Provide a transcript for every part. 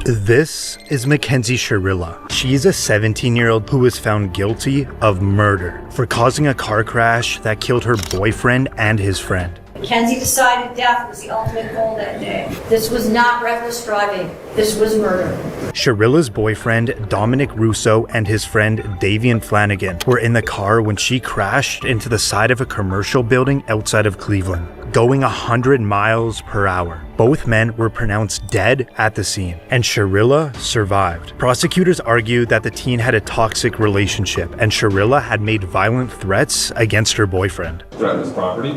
This is Mackenzie Sherilla. She's a 17-year-old who was found guilty of murder for causing a car crash that killed her boyfriend and his friend. Mackenzie decided death was the ultimate goal that day. This was not reckless driving. This was murder. Sherilla's boyfriend, Dominic Russo, and his friend, Davian Flanagan, were in the car when she crashed into the side of a commercial building outside of Cleveland, going 100 miles per hour. Both men were pronounced dead at the scene, and Sherilla survived. Prosecutors argued that the teen had a toxic relationship, and Sherilla had made violent threats against her boyfriend. Threatened his property?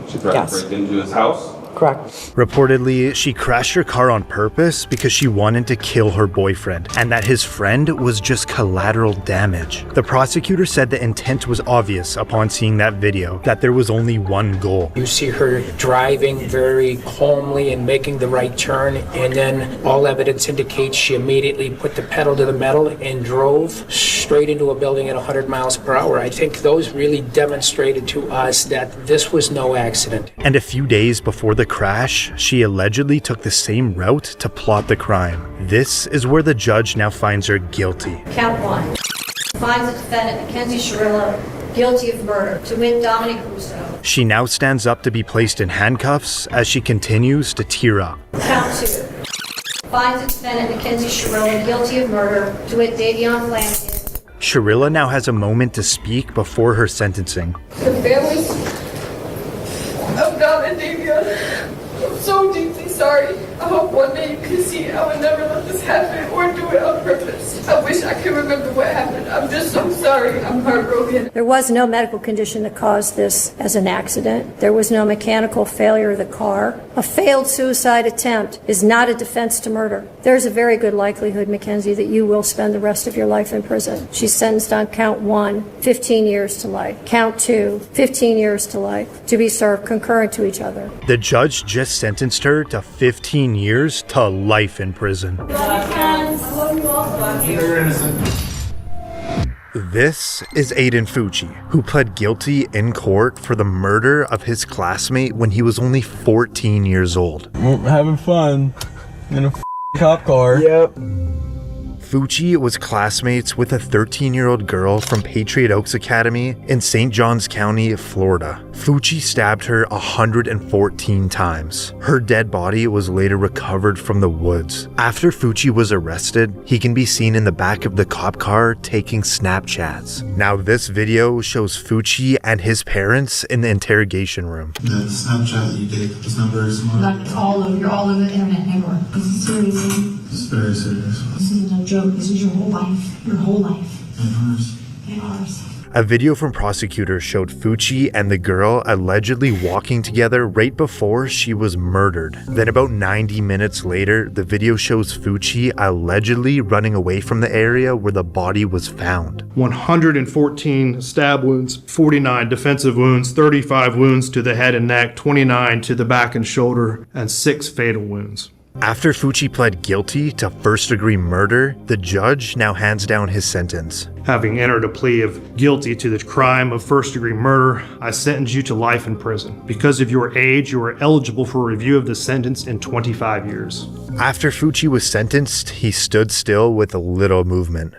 She threatened to break into his house? Correct. Reportedly, she crashed her car on purpose because she wanted to kill her boyfriend, and that his friend was just collateral damage. The prosecutor said the intent was obvious upon seeing that video, that there was only one goal. You see her driving very calmly and making the right turn, and then all evidence indicates she immediately put the pedal to the metal and drove straight into a building at 100 miles per hour. I think those really demonstrated to us that this was no accident. And a few days before the crash, she allegedly took the same route to plot the crime. This is where the judge now finds her guilty. Count 1. Finds the defendant, Mackenzie Sherilla, guilty of murder, to wit Dominic Russo. She now stands up to be placed in handcuffs as she continues to tear up. Count 2. Finds the defendant, Mackenzie Sherilla, guilty of murder, to wit Davian Flanagan. Sherilla now has a moment to speak before her sentencing. The families of Dom and Davian, I'm so deeply sorry. I hope one day you can see I would never let this happen or do it on purpose. I wish I could remember what happened. I'm just so sorry. I'm heartbroken. There was no medical condition that caused this as an accident. There was no mechanical failure of the car. A failed suicide attempt is not a defense to murder. There's a very good likelihood, Mackenzie, that you will spend the rest of your life in prison. She's sentenced on count 1, 15 years to life. Count 2, 15 years to life, to be served concurrent to each other. The judge just sentenced her to 15 years to life in prison. This is Aiden Fucci, who pled guilty in court for the murder of his classmate when he was only 14 years old. We're having fun in a cop car. Yep. Fucci was classmates with a 13-year-old girl from Patriot Oaks Academy in St. Johns County, Florida. Fucci stabbed her 114 times. Her dead body was later recovered from the woods. After Fucci was arrested, he can be seen in the back of the cop car taking Snapchats. Now this video shows Fucci and his parents in the interrogation room. The Snapchat that you take, those numbers, you're all over the internet network. This is seriously. It's very serious. This isn't a joke. This is your whole life. Your whole life. And ours. And ours. A video from prosecutors showed Fucci and the girl allegedly walking together right before she was murdered. Then about 90 minutes later, the video shows Fucci allegedly running away from the area where the body was found. 114 stab wounds, 49 defensive wounds, 35 wounds to the head and neck, 29 to the back and shoulder, and 6 fatal wounds. After Fucci pled guilty to first-degree murder, the judge now hands down his sentence. Having entered a plea of guilty to the crime of first-degree murder, I sentence you to life in prison. Because of your age, you are eligible for review of the sentence in 25 years. After Fucci was sentenced, he stood still with a little movement.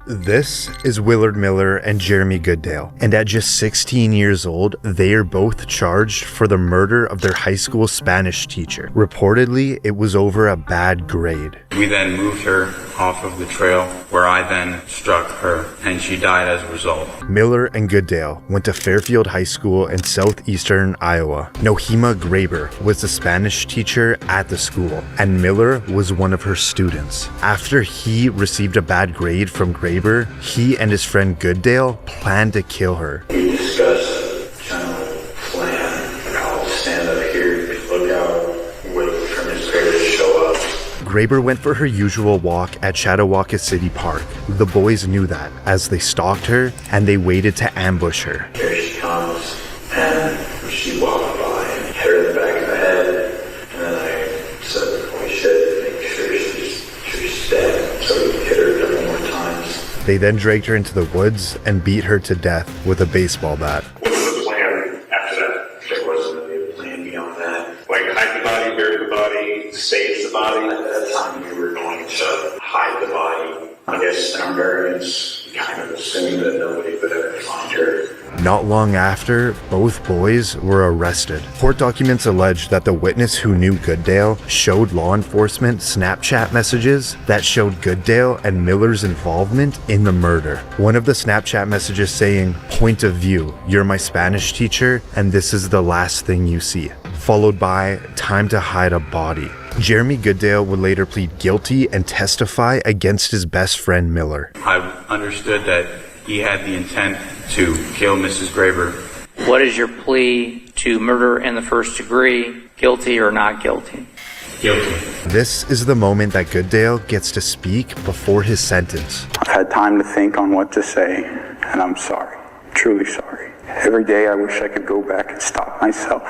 This is Willard Miller and Jeremy Goodale, and at just 16 years old, they are both charged for the murder of their high school Spanish teacher. Reportedly, it was over a bad grade. We then moved her off of the trail, where I then struck her, and she died as a result. Miller and Goodale went to Fairfield High School in southeastern Iowa. Nohema Graber was the Spanish teacher at the school, and Miller was one of her students. After he received a bad grade from Graber, he and his friend Goodale planned to kill her. We discussed kind of a plan, and I'll stand up here, look out, wait for Miss Graber to show up. Graber went for her usual walk at Chautauqua City Park. The boys knew that as they stalked her and they waited to ambush her. Here she comes, and she walked by and hit her in the back of the head, and then I said, "Holy shit, make sure she's dead," so we hit her a couple more times. They then dragged her into the woods and beat her to death with a baseball bat. What was the plan after that? There wasn't a plan beyond that. Like hide the body, bury the body, save the body. at that time we were going to hide the body. I guess in our variance, we kind of assumed that nobody would ever find her. Not long after, both boys were arrested. Court documents allege that the witness who knew Goodale showed law enforcement Snapchat messages that showed Goodale and Miller's involvement in the murder. One of the Snapchat messages saying, "Point of view, you're my Spanish teacher, and this is the last thing you see," followed by "Time to hide a body." Jeremy Goodale would later plead guilty and testify against his best friend Miller. I understood that he had the intent to kill Mrs. Graber. What is your plea to murder in the first degree, guilty or not guilty? Guilty. This is the moment that Goodale gets to speak before his sentence. I've had time to think on what to say, and I'm sorry. Truly sorry. Every day I wish I could go back and stop myself.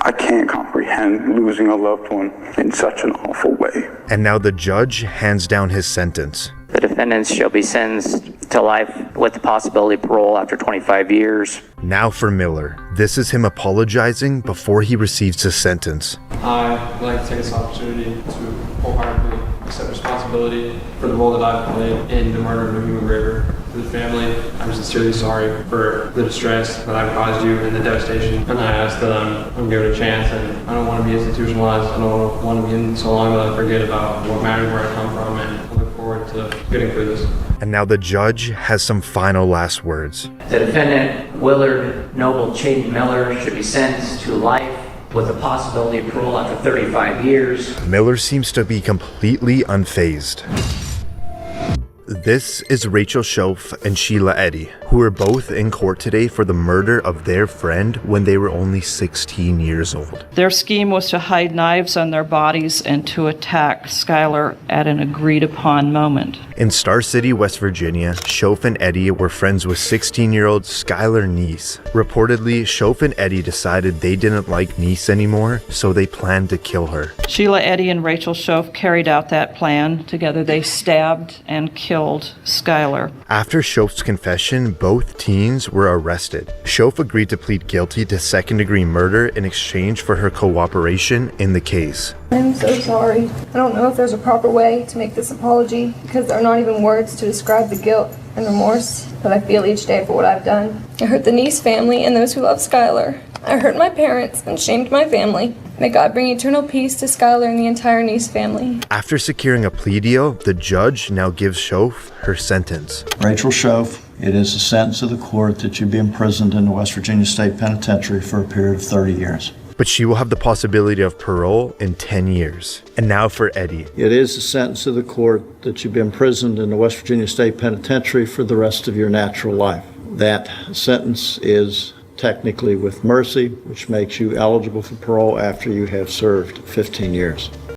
I can't comprehend losing a loved one in such an awful way. And now the judge hands down his sentence. The defendants shall be sentenced to life with the possibility of parole after 25 years. Now for Miller. This is him apologizing before he receives his sentence. I'd like to take this opportunity to wholeheartedly accept responsibility for the role that I've played in the murder of Newman Graber. To the family, I'm sincerely sorry for the distress that I've caused you and the devastation. And I ask that I'm given a chance, and I don't want to be institutionalized. I don't want to be in so long that I forget about what matters, where I come from, and I look forward to getting through this. And now the judge has some final last words. The defendant, Willard Noble Chaden Miller, should be sentenced to life with the possibility of parole after 35 years. Miller seems to be completely unfazed. This is Rachel Shoaf and Sheila Eddy, who are both in court today for the murder of their friend when they were only 16 years old. Their scheme was to hide knives on their bodies and to attack Skylar at an agreed-upon moment. In Star City, West Virginia, Shoaf and Eddy were friends with 16-year-old Skylar Neese. Reportedly, Shoaf and Eddy decided they didn't like Neese anymore, so they planned to kill her. Sheila Eddy and Rachel Shoaf carried out that plan. Together they stabbed and killed Skylar. After Shoaf's confession, both teens were arrested. Shoaf agreed to plead guilty to second-degree murder in exchange for her cooperation in the case. I'm so sorry. I don't know if there's a proper way to make this apology because there are not even words to describe the guilt and remorse that I feel each day for what I've done. I hurt the Neese family and those who love Skylar. I hurt my parents and shamed my family. May God bring eternal peace to Skylar and the entire Neese family. After securing a plea deal, the judge now gives Shoaf her sentence. Rachel Shoaf, it is the sentence of the court that you be imprisoned in the West Virginia State Penitentiary for a period of 30 years. But she will have the possibility of parole in 10 years. And now for Eddy. It is the sentence of the court that you be imprisoned in the West Virginia State Penitentiary for the rest of your natural life. That sentence is technically with mercy, which makes you eligible for parole after you have served 15 years.